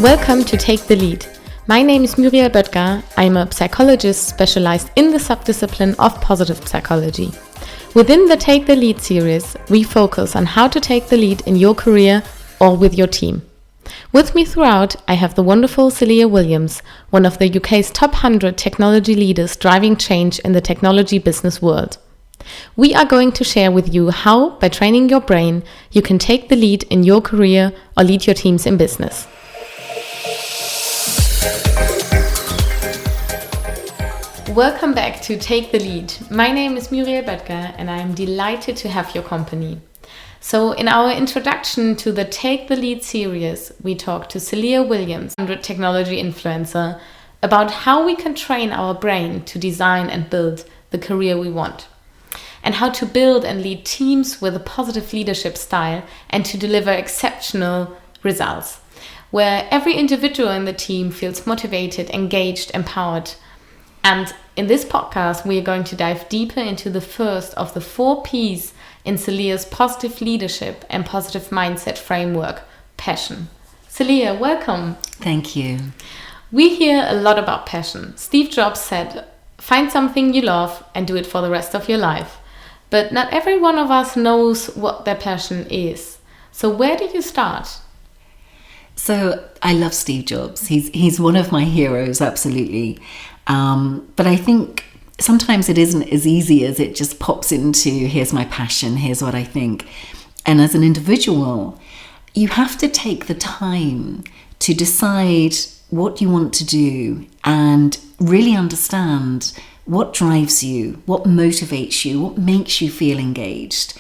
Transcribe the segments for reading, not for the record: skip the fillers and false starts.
Welcome to Take the Lead. My name is Muriel Boettger. I'm a psychologist specialized in the subdiscipline of positive psychology. Within the Take the Lead series, we focus on how to take the lead in your career or with your team. With me throughout, I have the wonderful Saleha Williams, one of the UK's top 100 technology leaders driving change in the technology business world. We are going to share with you how, by training your brain, you can take the lead in your career or lead your teams in business. Welcome back to Take the Lead. My name is Muriel Boettger and I'm delighted to have your company. So in our introduction to the Take the Lead series, we talked to Saleha Williams, a technology influencer, about how we can train our brain to design and build the career we want, and how to build and lead teams with a positive leadership style and to deliver exceptional results, where every individual in the team feels motivated, engaged, empowered. And in this podcast, we are going to dive deeper into the first of the 4 Ps in Saleha's positive leadership and positive mindset framework, passion. Saleha, welcome. Thank you. We hear a lot about passion. Steve Jobs said, find something you love and do it for the rest of your life. But not every one of us knows what their passion is. So where do you start? So I love Steve Jobs. He's one of my heroes, absolutely. But I think sometimes it isn't as easy as it just pops into, here's my passion, here's what I think. And as an individual, you have to take the time to decide what you want to do and really understand what drives you, what motivates you, what makes you feel engaged.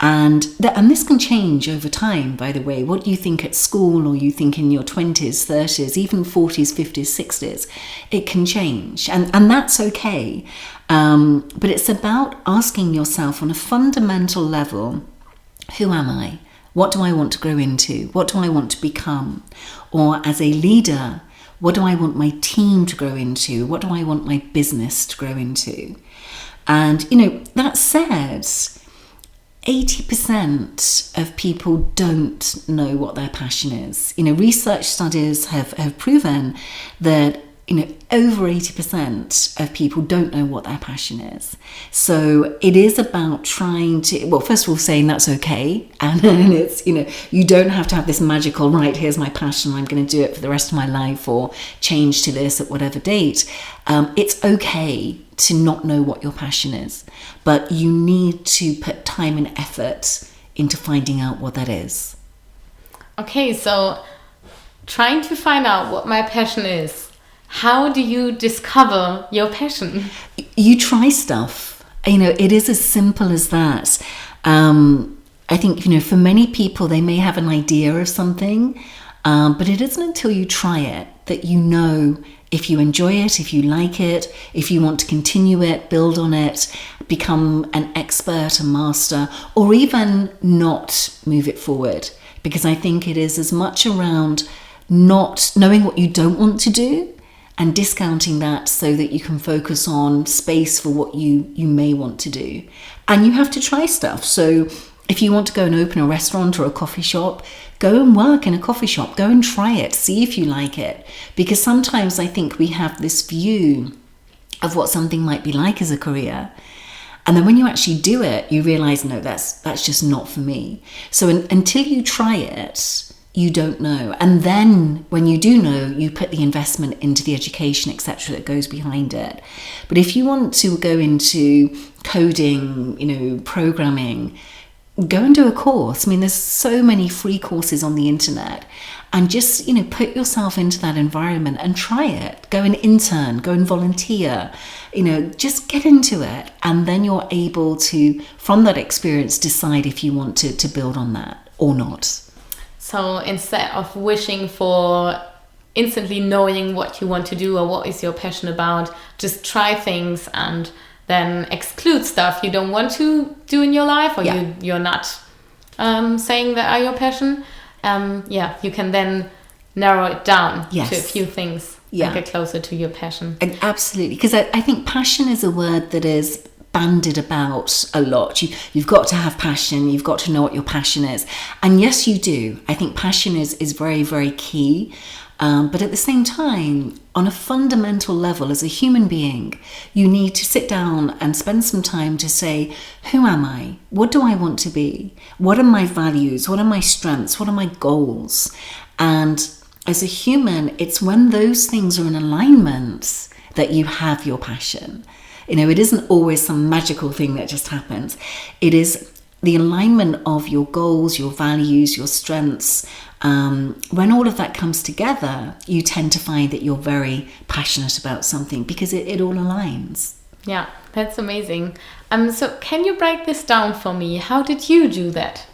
And this can change over time, by the way. What you think at school or you think in your 20s, 30s, even 40s, 50s, 60s, it can change. And that's okay. But it's about asking yourself on a fundamental level, who am I? What do I want to grow into? What do I want to become? Or as a leader, what do I want my team to grow into? What do I want my business to grow into? And, that said, 80% of people don't know what their passion is. Research studies have proven that, over 80% of people don't know what their passion is. So it is about trying to, well, first of all, saying that's okay. And then it's, you don't have to have this magical, right, here's my passion, I'm going to do it for the rest of my life or change to this at whatever date. It's okay to not know what your passion is, but you need to put time and effort into finding out what that is. Okay, so trying to find out what my passion is. How do you discover your passion? You try stuff. It is as simple as that. I think, for many people, they may have an idea of something, but it isn't until you try it that you know if you enjoy it, if you like it, if you want to continue it, build on it, become an expert, a master, or even not move it forward. Because I think it is as much around not knowing what you don't want to do and discounting that so that you can focus on space for what you may want to do. And you have to try stuff. So if you want to go and open a restaurant or a coffee shop, go and work in a coffee shop. Go and try it. See if you like it. Because sometimes I think we have this view of what something might be like as a career. And then when you actually do it, you realize, no, that's just not for me. So until you try it, you don't know. And then when you do know, you put the investment into the education, etc., that goes behind it. But if you want to go into coding, programming, go and do a course. There's so many free courses on the internet, and just, put yourself into that environment and try it. Go and intern, go and volunteer, just get into it. And then you're able to, from that experience, decide if you want to build on that or not. So instead of wishing for instantly knowing what you want to do or what is your passion about, just try things and then exclude stuff you don't want to do in your life or you're not saying that are your passion. You can then narrow it down to a few things. and get closer to your passion. And absolutely, because I think passion is a word that is bandied about a lot. You've got to have passion, you've got to know what your passion is. And yes, you do. I think passion is very, very key. But at the same time, on a fundamental level, as a human being, you need to sit down and spend some time to say, who am I? What do I want to be? What are my values? What are my strengths? What are my goals? And as a human, it's when those things are in alignment that you have your passion. You know, it isn't always some magical thing that just happens. It is the alignment of your goals, your values, your strengths. When all of that comes together, you tend to find that you're very passionate about something because it all aligns. Yeah, that's amazing. So can you break this down for me? How did you do that?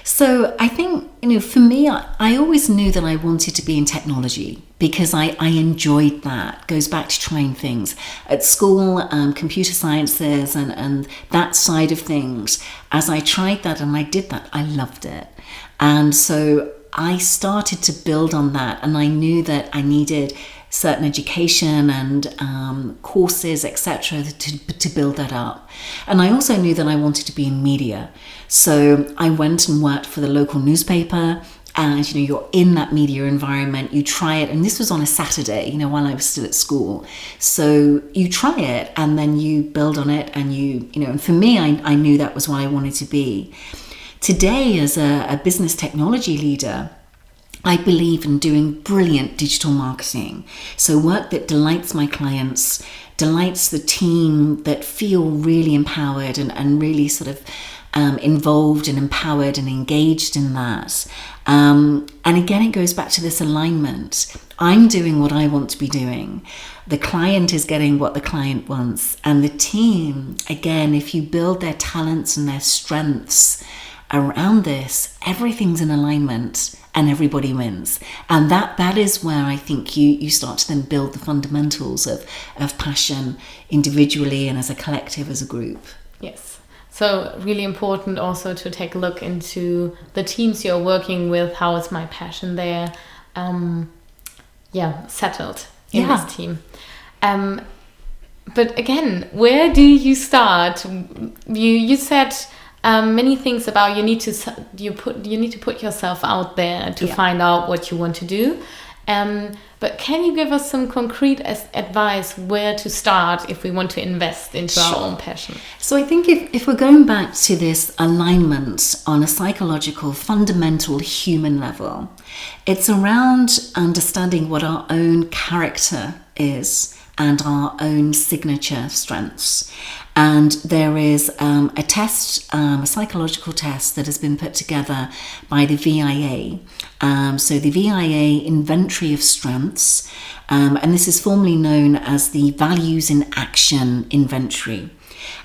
So I think, you know, for me, I always knew that I wanted to be in technology because I enjoyed that. It goes back to trying things. At school, computer sciences and that side of things, as I tried that and I did that, I loved it. And so I started to build on that, and I knew that I needed certain education and courses, etc., to build that up. And I also knew that I wanted to be in media. So I went and worked for the local newspaper, and, you know, you're in that media environment, you try it. And this was on a Saturday, you know, while I was still at school. So you try it and then you build on it, and you know, and for me, I knew that was what I wanted to be. Today, as a business technology leader, I believe in doing brilliant digital marketing. So work that delights my clients, delights the team, that feel really empowered and really sort of involved and empowered and engaged in that. And again, it goes back to this alignment. I'm doing what I want to be doing. The client is getting what the client wants. And the team, again, if you build their talents and their strengths around this, everything's in alignment and everybody wins. And that is where I think you start to then build the fundamentals of passion individually and as a collective, as a group. Yes. So really important also to take a look into the teams you're working with. How is my passion there? Settled in this team. But again, where do you start? You said many things about you need to put yourself out there to find out what you want to do. But can you give us some concrete advice where to start if we want to invest into our own passion? So I think if we're going back to this alignment on a psychological, fundamental human level, it's around understanding what our own character is and our own signature strengths. And there is a test, a psychological test that has been put together by the VIA. So the VIA Inventory of Strengths, and this is formally known as the Values in Action Inventory.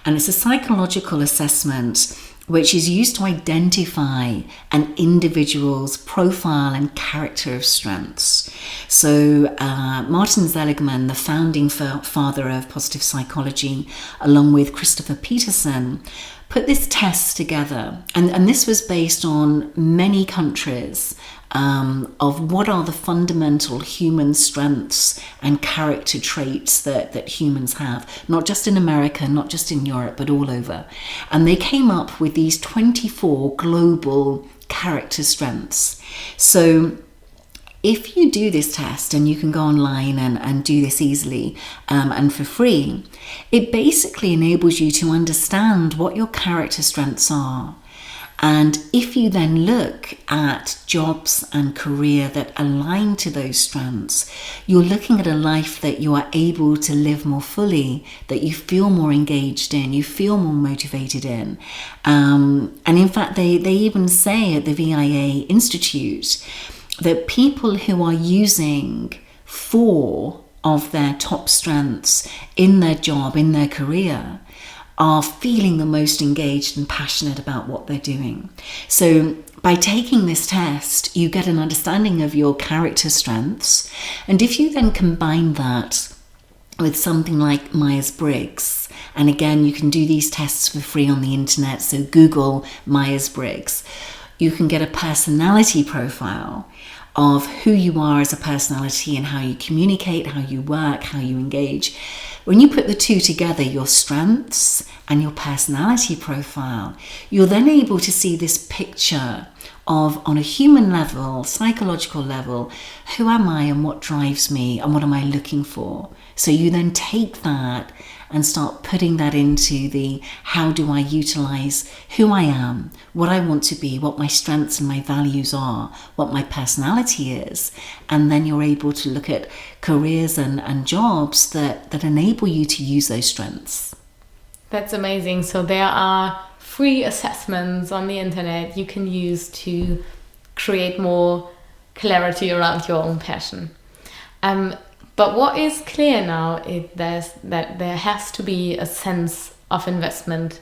And it's a psychological assessment which is used to identify an individual's profile and character of strengths. So Martin Seligman, the founding father of positive psychology, along with Christopher Peterson, put this test together. And this was based on many countries of what are the fundamental human strengths and character traits that humans have, not just in America, not just in Europe, but all over. And they came up with these 24 global character strengths. So if you do this test, and you can go online and do this easily and for free, it basically enables you to understand what your character strengths are. And if you then look at jobs and career that align to those strengths, you're looking at a life that you are able to live more fully, that you feel more engaged in, you feel more motivated in. And in fact, they even say at the VIA Institute that people who are using 4 of their top strengths in their job, in their career, are feeling the most engaged and passionate about what they're doing. So by taking this test, you get an understanding of your character strengths. And if you then combine that with something like Myers-Briggs, and again, you can do these tests for free on the internet, so Google Myers-Briggs, you can get a personality profile of who you are as a personality and how you communicate, how you work, how you engage. When you put the two together, your strengths and your personality profile, you're then able to see this picture of, on a human level, psychological level, who am I and what drives me and what am I looking for? So you then take that and start putting that into the how do I utilize who I am, what I want to be, what my strengths and my values are, what my personality is. And then you're able to look at careers and jobs that enable you to use those strengths. That's amazing. So there are free assessments on the internet you can use to create more clarity around your own passion. But what is clear now is that there has to be a sense of investment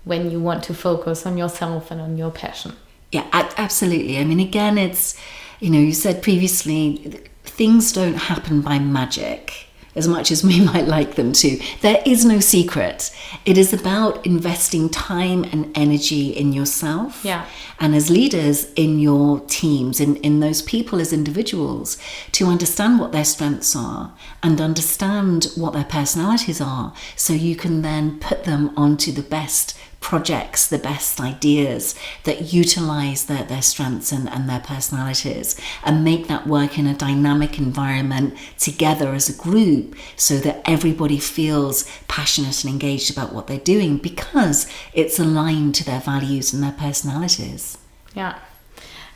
when you want to focus on yourself and on your passion. Yeah, absolutely. I mean, again, it's, you said previously, things don't happen by magic as much as we might like them to. There is no secret. It is about investing time and energy in yourself. Yeah. And as leaders in your teams, in those people as individuals, to understand what their strengths are and understand what their personalities are, so you can then put them onto the best projects, the best ideas that utilize their strengths and their personalities, and make that work in a dynamic environment together as a group, so that everybody feels passionate and engaged about what they're doing because it's aligned to their values and their personalities. Yeah.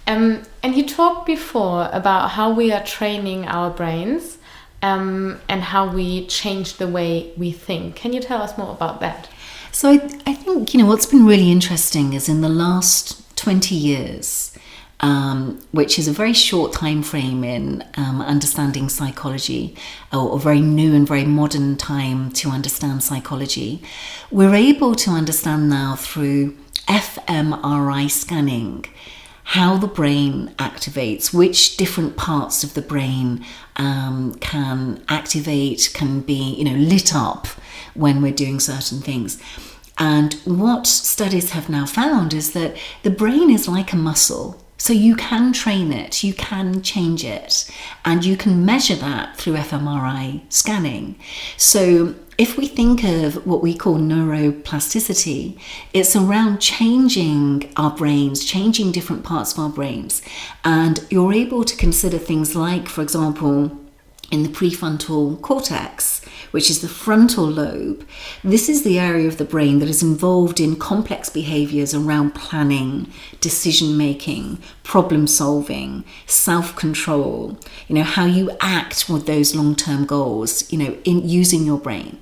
And you talked before about how we are training our brains and how we change the way we think. Can you tell us more about that? So I think, what's been really interesting is in the last 20 years, which is a very short time frame in understanding psychology, or a very new and very modern time to understand psychology, we're able to understand now through fMRI scanning how the brain activates, which different parts of the brain can activate, can be lit up when we're doing certain things. And what studies have now found is that the brain is like a muscle. So you can train it, you can change it, and you can measure that through fMRI scanning. So if we think of what we call neuroplasticity, it's around changing our brains, changing different parts of our brains. And you're able to consider things like, for example, in the prefrontal cortex, which is the frontal lobe. This is the area of the brain that is involved in complex behaviors around planning, decision making, problem solving, self-control, how you act with those long-term goals, in using your brain.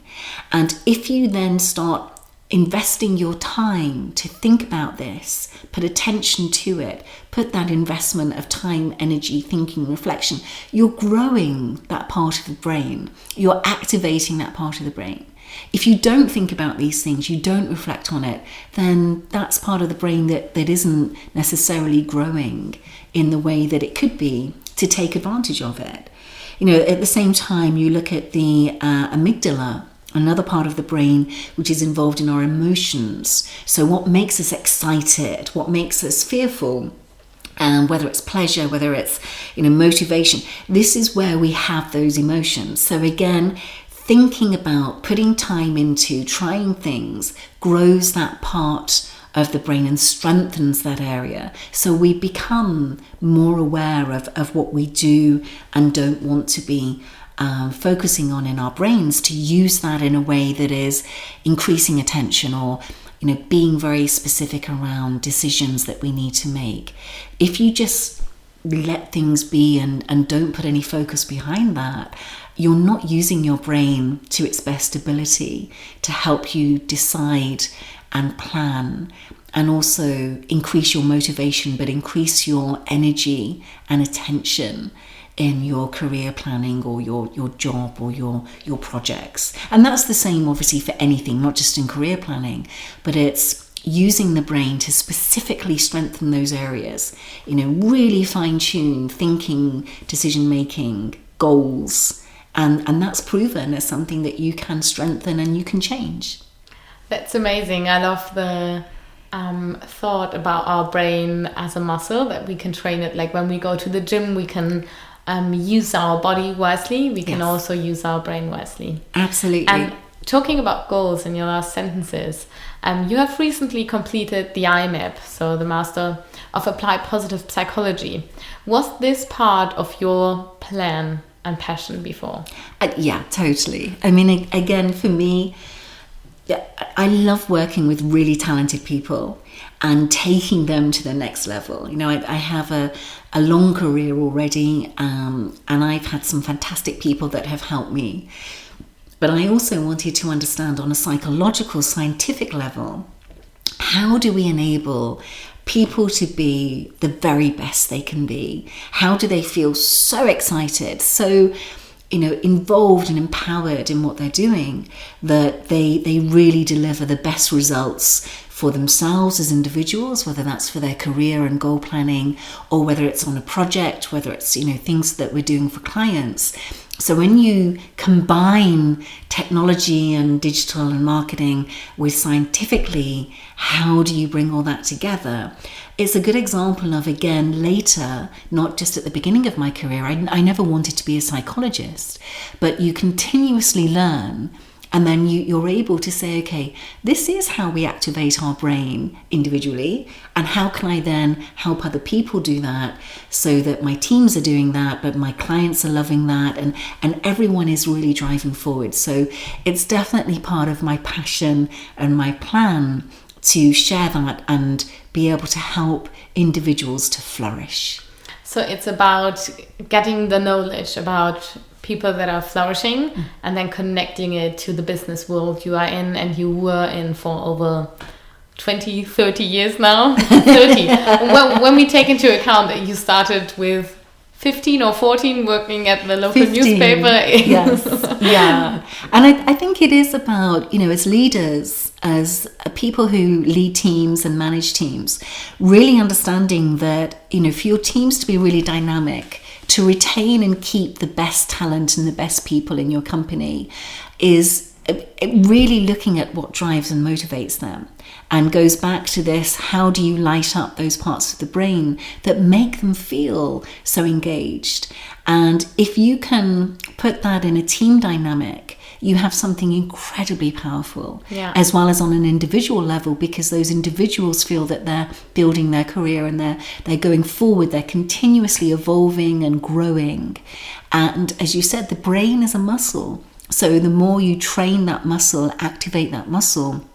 And if you then start investing your time to think about this, put attention to it, put that investment of time, energy, thinking, reflection, you're growing that part of the brain. You're activating that part of the brain. If you don't think about these things, you don't reflect on it, then that's part of the brain that isn't necessarily growing in the way that it could be to take advantage of it. At the same time, you look at the amygdala, another part of the brain which is involved in our emotions. So what makes us excited, what makes us fearful, whether it's pleasure, whether it's motivation. This is where we have those emotions. So again, thinking about putting time into trying things grows that part of the brain and strengthens that area. So we become more aware of what we do and don't want to be focusing on in our brains, to use that in a way that is increasing attention, or being very specific around decisions that we need to make. If you just let things be and don't put any focus behind that, you're not using your brain to its best ability to help you decide and plan, and also increase your motivation, but increase your energy and attention in your career planning or your job or your projects. And that's the same obviously for anything, not just in career planning, but it's using the brain to specifically strengthen those areas, really fine-tune thinking, decision-making, goals, and that's proven as something that you can strengthen and you can change. That's amazing. I love the thought about our brain as a muscle, that we can train it. Like when we go to the gym, we can use our body wisely. We can also use our brain wisely. Absolutely. And talking about goals in your last sentences, you have recently completed the IMAP, so the Master of Applied Positive Psychology. Was this part of your plan and passion before? Yeah, totally. I mean, again, for me, I love working with really talented people and taking them to the next level. You know, I have a long career already, and I've had some fantastic people that have helped me. But I also wanted to understand on a psychological, scientific level, how do we enable people to be the very best they can be? How do they feel so excited, so involved and empowered in what they're doing, that they really deliver the best results for themselves as individuals, whether that's for their career and goal planning, or whether it's on a project, whether it's, things that we're doing for clients. So when you combine technology and digital and marketing with scientifically, how do you bring all that together? It's a good example of, again, later, not just at the beginning of my career, I never wanted to be a psychologist, but you continuously learn. And then you're able to say, okay, this is how we activate our brain individually. And how can I then help other people do that, so that my teams are doing that, but my clients are loving that, and everyone is really driving forward. So it's definitely part of my passion and my plan to share that and be able to help individuals to flourish. So it's about getting the knowledge about people that are flourishing and then connecting it to the business world you are in and you were in for over 20, 30 years now. 30. When we take into account that you started with 15 or 14 working at the local 15. Newspaper. Yes. Yeah. And I think it is about, as leaders, as people who lead teams and manage teams, really understanding that, for your teams to be really dynamic, to retain and keep the best talent and the best people in your company, is really looking at what drives and motivates them, and goes back to this: how do you light up those parts of the brain that make them feel so engaged? And if you can put that in a team dynamic, you have something incredibly powerful, as well as on an individual level, because those individuals feel that they're building their career and they're going forward, they're continuously evolving and growing. And as you said, the brain is a muscle. So the more you train that muscle, activate that muscle,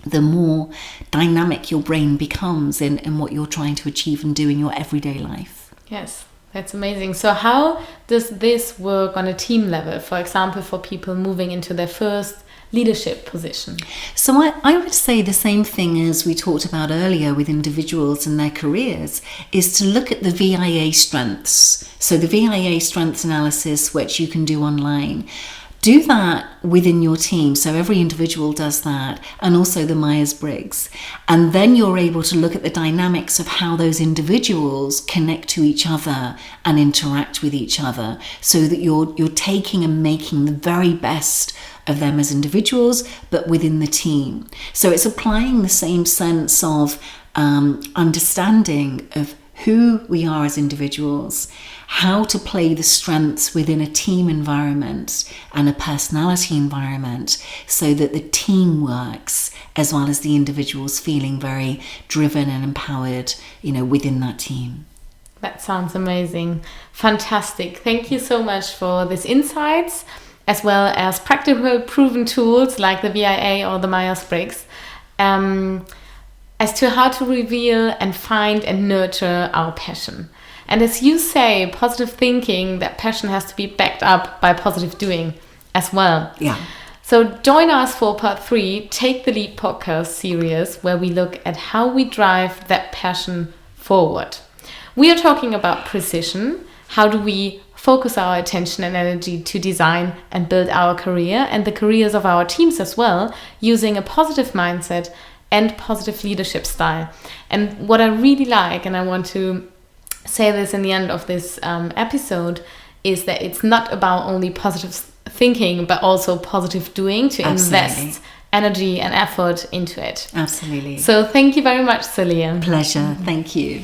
the more dynamic your brain becomes in what you're trying to achieve and do in your everyday life. Yes. That's amazing. So how does this work on a team level, for example, for people moving into their first leadership position? So I would say the same thing as we talked about earlier with individuals and their careers, is to look at the VIA strengths. So the VIA strengths analysis, which you can do online. Do that within your team. So every individual does that, and also the Myers-Briggs. And then you're able to look at the dynamics of how those individuals connect to each other and interact with each other, so that you're taking and making the very best of them as individuals, but within the team. So it's applying the same sense of understanding of who we are as individuals, how to play the strengths within a team environment and a personality environment, so that the team works as well as the individuals feeling very driven and empowered, within that team. That sounds amazing. Fantastic. Thank you so much for these insights, as well as practical proven tools like the VIA or the Myers-Briggs, as to how to reveal and find and nurture our passion. And as you say, positive thinking, that passion has to be backed up by positive doing as well. Yeah. So join us for part 3, Take the Lead podcast series, where we look at how we drive that passion forward. We are talking about precision. How do we focus our attention and energy to design and build our career and the careers of our teams as well, using a positive mindset and positive leadership style. And what I really like, and I want to say this in the end of this episode, is that it's not about only positive thinking, but also positive doing, to Absolutely. invest energy and effort into it. Absolutely. So thank you very much, Saleha. Pleasure. Thank you.